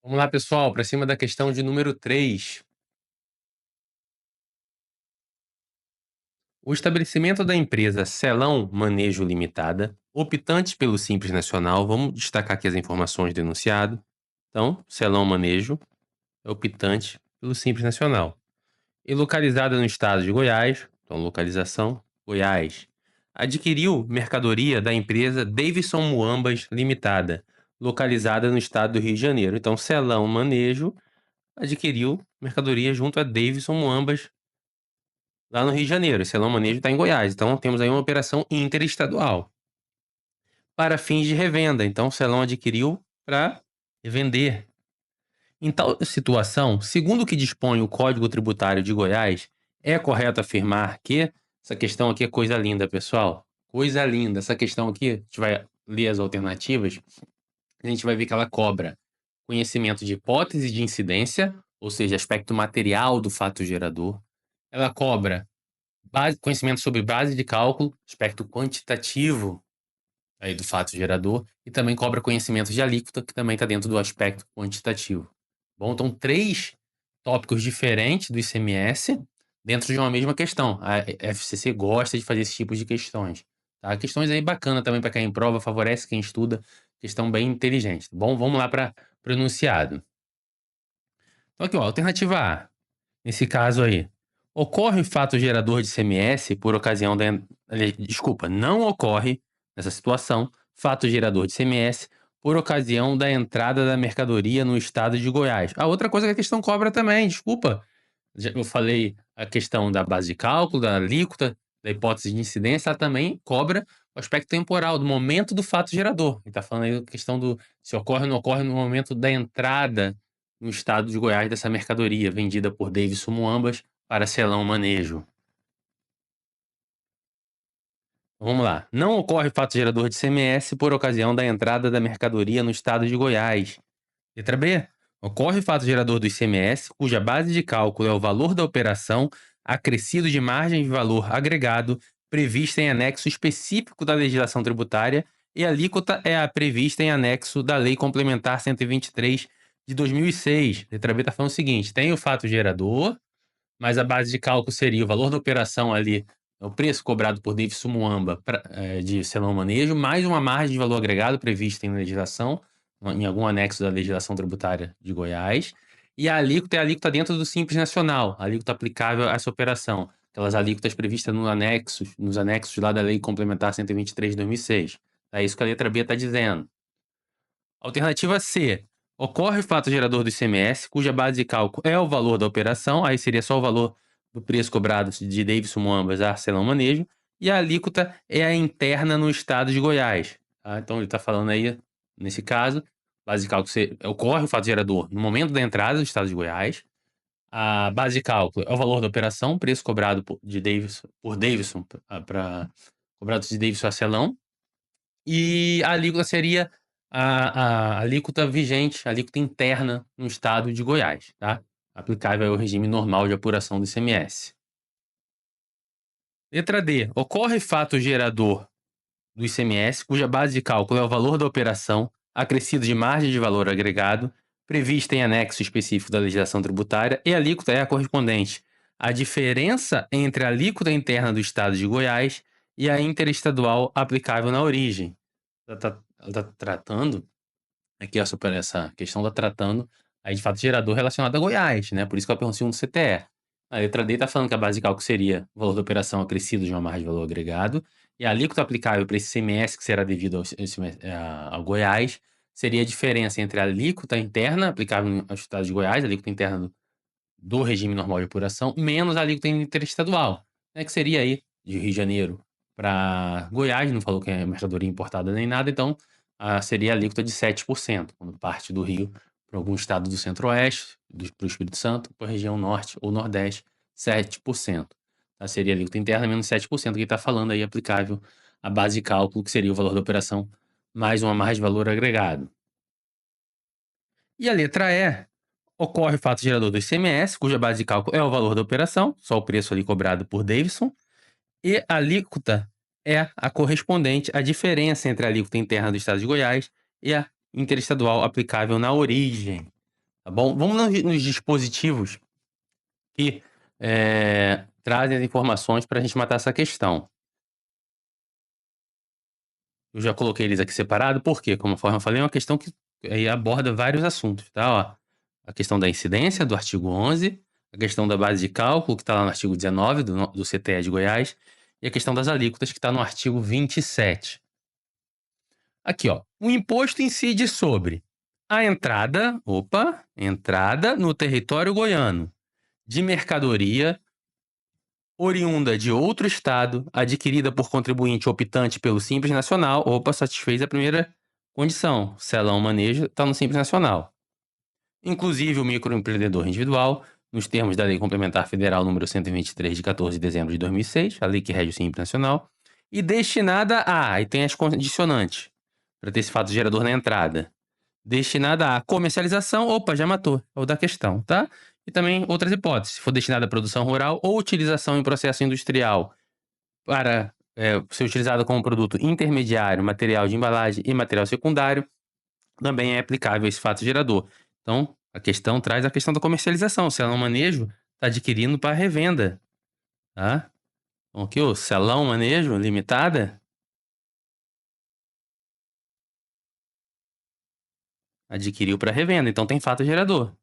Vamos lá, pessoal, para cima da questão de número 3. O estabelecimento da empresa Celão Manejo Limitada, optante pelo Simples Nacional, vamos destacar aqui as informações do enunciado. Então, Celão Manejo é optante pelo Simples Nacional. E localizada no estado de Goiás, então localização, Goiás, adquiriu mercadoria da empresa Davidson Muambas Limitada, localizada no estado do Rio de Janeiro. Então, Celão Manejo adquiriu mercadoria junto a Davidson Muambas lá no Rio de Janeiro. Esse Celão Manejo está em Goiás. Então temos aí uma operação interestadual para fins de revenda. Então o Celão adquiriu para vender. Em tal situação, segundo o que dispõe o Código Tributário de Goiás, é correto afirmar que essa questão aqui é coisa linda, pessoal. Coisa linda. Essa questão aqui, a gente vai ler as alternativas, a gente vai ver que ela cobra conhecimento de hipótese de incidência, ou seja, aspecto material do fato gerador. Ela cobra conhecimento sobre base de cálculo, aspecto quantitativo aí do fato gerador, e também cobra conhecimento de alíquota, que também está dentro do aspecto quantitativo. Bom, então 3 tópicos diferentes do ICMS dentro de uma mesma questão. A FCC gosta de fazer esse tipo de questões. Tá? Questões aí bacana também para quem prova, favorece quem estuda, questão bem inteligente. Tá bom, vamos lá para o enunciado. Então aqui, ó, alternativa A. Nesse caso aí, ocorre o fato gerador de CMS por ocasião da. Desculpa, não ocorre, nessa situação, fato gerador de CMS por ocasião da entrada da mercadoria no estado de Goiás. A outra coisa que a questão cobra também, desculpa. Eu falei a questão da base de cálculo, da alíquota, da hipótese de incidência, ela também cobra o aspecto temporal, do momento do fato gerador. Ele está falando aí da questão do se ocorre ou não ocorre no momento da entrada no estado de Goiás dessa mercadoria vendida por Davidson Muambas para Celão Manejo. Vamos lá. Não ocorre fato gerador de CMS por ocasião da entrada da mercadoria no estado de Goiás. Letra B. Ocorre fato gerador do ICMS, cuja base de cálculo é o valor da operação acrescido de margem de valor agregado prevista em anexo específico da legislação tributária e a alíquota é a prevista em anexo da Lei Complementar 123 de 2006. Letra B está falando o seguinte: tem o fato gerador, mas a base de cálculo seria o valor da operação ali, o preço cobrado por Davidson Muamba de Celão Manejo, mais uma margem de valor agregado prevista em legislação, em algum anexo da legislação tributária de Goiás, e a alíquota é a alíquota dentro do Simples Nacional, a alíquota aplicável a essa operação, aquelas alíquotas previstas nos anexos lá da Lei Complementar 123 de 2006. É isso que a letra B está dizendo. Alternativa C. Ocorre o fato gerador do ICMS, cuja base de cálculo é o valor da operação, aí seria só o valor do preço cobrado de Davidson Muambas a Arcelão Manejo, e a alíquota é a interna no estado de Goiás. Tá? Então ele está falando aí, nesse caso, base de cálculo ocorre o fato gerador no momento da entrada do estado de Goiás, a base de cálculo é o valor da operação, preço cobrado por Davidson para cobrado de Davidson a Arcelão, e a alíquota seria a alíquota vigente, a alíquota interna no estado de Goiás, tá? Aplicável ao regime normal de apuração do ICMS. Letra D. Ocorre fato gerador do ICMS, cuja base de cálculo é o valor da operação, acrescido de margem de valor agregado, prevista em anexo específico da legislação tributária, e a alíquota é a correspondente à diferença entre a alíquota interna do estado de Goiás e a interestadual aplicável na origem. Ela tá tratando aqui essa questão está tratando aí de fato gerador relacionado a Goiás, né? Por isso que ela pergunta segundo o CTE. A letra D está falando que a base de cálculo seria o valor da operação acrescido de uma margem de valor agregado e a alíquota aplicável para esse CMS que será devido ao Goiás seria a diferença entre a alíquota interna aplicável ao estado de Goiás, a alíquota interna do regime normal de apuração, menos a alíquota interestadual, né? Que seria aí de Rio de Janeiro para Goiás, não falou que é mercadoria importada nem nada, então seria a alíquota de 7%, quando parte do Rio para algum estado do Centro-Oeste, para o Espírito Santo, para a região Norte ou Nordeste, 7%. Tá? Seria a alíquota interna menos 7%, que está falando aí aplicável à base de cálculo, que seria o valor da operação mais uma margem de valor agregado. E a letra E, ocorre o fato gerador do ICMS, cuja base de cálculo é o valor da operação, só o preço ali cobrado por Davidson, e a alíquota é a correspondente à diferença entre a alíquota interna do estado de Goiás e a interestadual aplicável na origem. tá bom? Vamos nos dispositivos que trazem as informações para a gente matar essa questão. Eu já coloquei eles aqui separado, porque, conforme eu falei, é uma questão que aí aborda vários assuntos, tá? Ó, a questão da incidência, do artigo 11, a questão da base de cálculo, que está lá no artigo 19 do CTE de Goiás, e a questão das alíquotas, que está no artigo 27. Aqui, ó, o imposto incide sobre a entrada no território goiano de mercadoria oriunda de outro estado, adquirida por contribuinte optante pelo Simples Nacional, satisfez a primeira condição. Selão manejo está no Simples Nacional. Inclusive o microempreendedor individual, nos termos da Lei Complementar Federal número 123 de 14 de dezembro de 2006, a lei que rege o Simples Nacional, e destinada a, aí tem as condicionantes, para ter esse fato gerador na entrada, destinada à comercialização, já matou, é o da questão, tá? E também outras hipóteses, se for destinada à produção rural ou utilização em processo industrial para ser utilizada como produto intermediário, material de embalagem e material secundário, também é aplicável esse fato gerador. Então, a questão traz a questão da comercialização. Selão manejo está adquirindo para revenda, tá? Então, aqui o selão manejo limitada adquiriu para revenda, então tem fato gerador.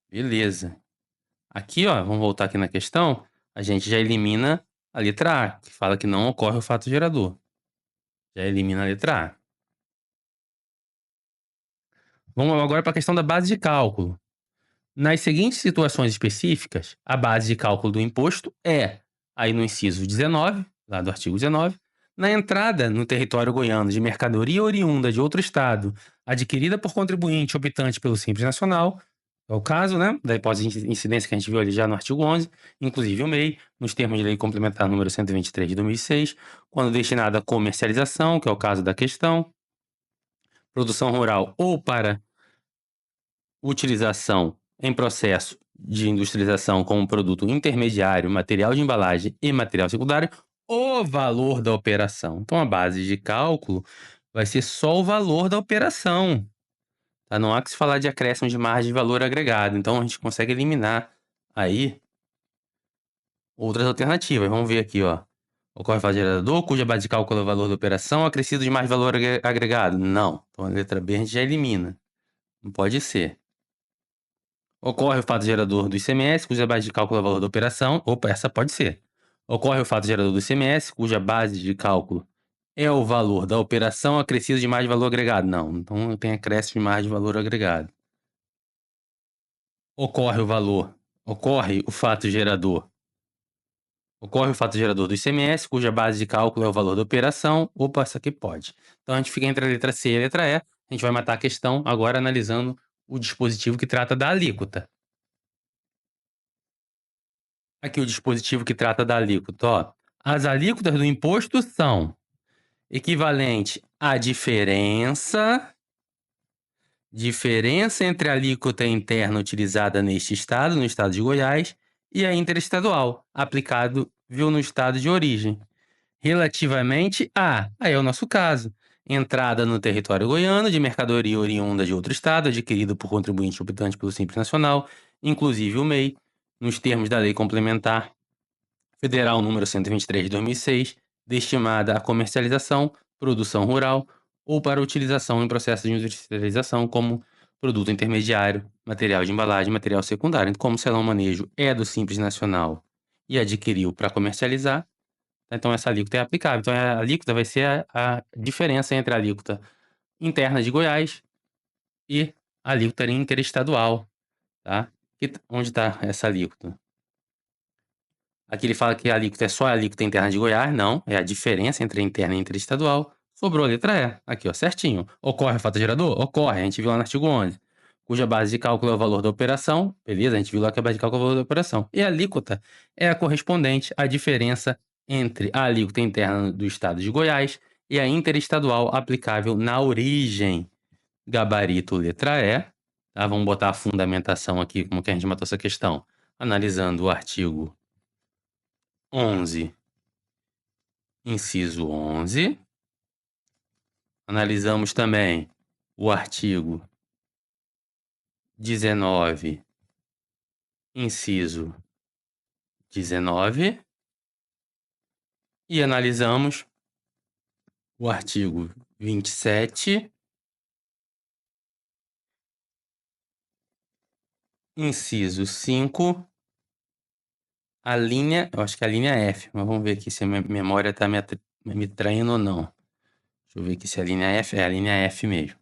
Beleza. Aqui, ó, vamos voltar aqui na questão, a gente já elimina a letra A, que fala que não ocorre o fato gerador. Já elimina a letra A. Vamos agora para a questão da base de cálculo. Nas seguintes situações específicas, a base de cálculo do imposto é, aí no inciso 19, lá do artigo 19, na entrada no território goiano de mercadoria oriunda de outro estado, adquirida por contribuinte optante pelo Simples Nacional, é o caso, né, da hipótese de incidência que a gente viu ali já no artigo 11, inclusive o MEI, nos termos de lei complementar número 123 de 2006, quando destinada à comercialização, que é o caso da questão, produção rural ou para utilização em processo de industrialização como produto intermediário, material de embalagem e material secundário, o valor da operação. Então, a base de cálculo vai ser só o valor da operação. Tá? Não há que se falar de acréscimo de margem de valor agregado. Então, a gente consegue eliminar aí outras alternativas. Vamos ver aqui, ó. Ocorre fato gerador, cuja base de cálculo é o valor da operação, acrescido de margem de valor agregado? Não. Então, a letra B a gente já elimina. Não pode ser. Ocorre o fato gerador do ICMS, cuja base de cálculo é o valor da operação. Essa pode ser. Ocorre o fato gerador do ICMS, cuja base de cálculo é o valor da operação acrescido de margem de valor agregado. Não, então tem acréscimo de margem de valor agregado. Ocorre o fato gerador. Ocorre o fato gerador do ICMS, cuja base de cálculo é o valor da operação. Essa aqui pode. Então a gente fica entre a letra C e a letra E. A gente vai matar a questão agora analisando o dispositivo que trata da alíquota. Aqui o dispositivo que trata da alíquota, ó. As alíquotas do imposto são equivalente à diferença entre a alíquota interna utilizada neste estado, no estado de Goiás, e a interestadual, aplicável no estado de origem, relativamente a, aí é o nosso caso, entrada no território goiano de mercadoria oriunda de outro estado, adquirido por contribuinte optante pelo Simples Nacional, inclusive o MEI, nos termos da Lei Complementar Federal número 123 de 2006, destinada à comercialização, produção rural ou para utilização em processo de industrialização como produto intermediário, material de embalagem, material secundário. Como o selão manejo é do Simples Nacional e adquiriu para comercializar, então essa alíquota é aplicável. Então a alíquota vai ser a diferença entre a alíquota interna de Goiás e a alíquota interestadual, tá? Onde está essa alíquota? Aqui ele fala que a alíquota é só a alíquota interna de Goiás. Não, é a diferença entre a interna e a interestadual. Sobrou a letra E. Aqui, ó, certinho. Ocorre o fato gerador? Ocorre. A gente viu lá no artigo 11. Cuja base de cálculo é o valor da operação. Beleza, a gente viu lá que a base de cálculo é o valor da operação. E a alíquota é a correspondente à diferença entre a alíquota interna do estado de Goiás e a interestadual aplicável na origem. Gabarito letra E. Tá? Vamos botar a fundamentação aqui, como que a gente matou essa questão. Analisando o artigo 11 inciso 11. Analisamos também o artigo 19, inciso 19. E analisamos o artigo 27, inciso 5, a linha, eu acho que é a linha F, mas vamos ver aqui se a minha memória está me traindo ou não. Deixa eu ver aqui se é a linha F, é a linha F mesmo.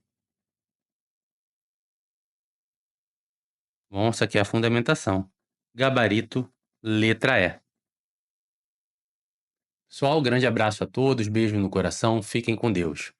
Bom, isso aqui é a fundamentação. Gabarito, letra E. Pessoal, grande abraço a todos, beijo no coração, fiquem com Deus.